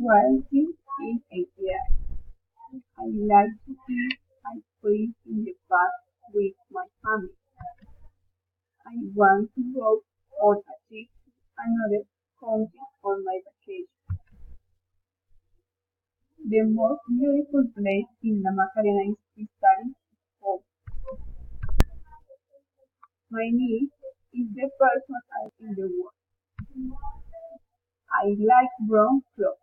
quality in IPA. I like to eat ice cream in the park with my family. I want to go on a trip to another country on my vacation. The most beautiful place in La Macarena is Crystal home. My niece is the person I in the world. I like brown clothes.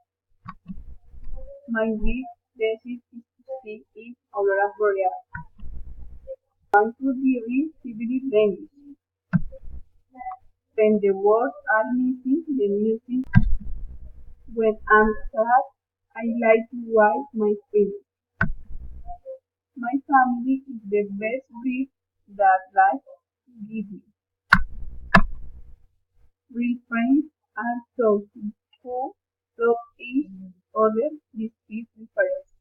My big desire is to see in Aurora Boreal. Want to be really Danish. When the words are missing the music, when I'm sad, I like to write my feelings. My family is the best gift that life gives me. Real friends are those who love each other despite differences.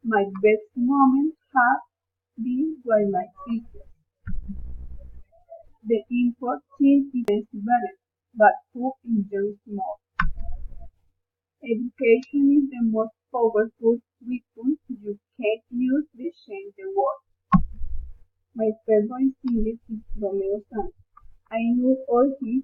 My best moments have been with my sisters. The important thing is better, but who enjoys more. Education is the most powerful weapon you can use to change the world. My favorite singer is Romeo Santos. I know all his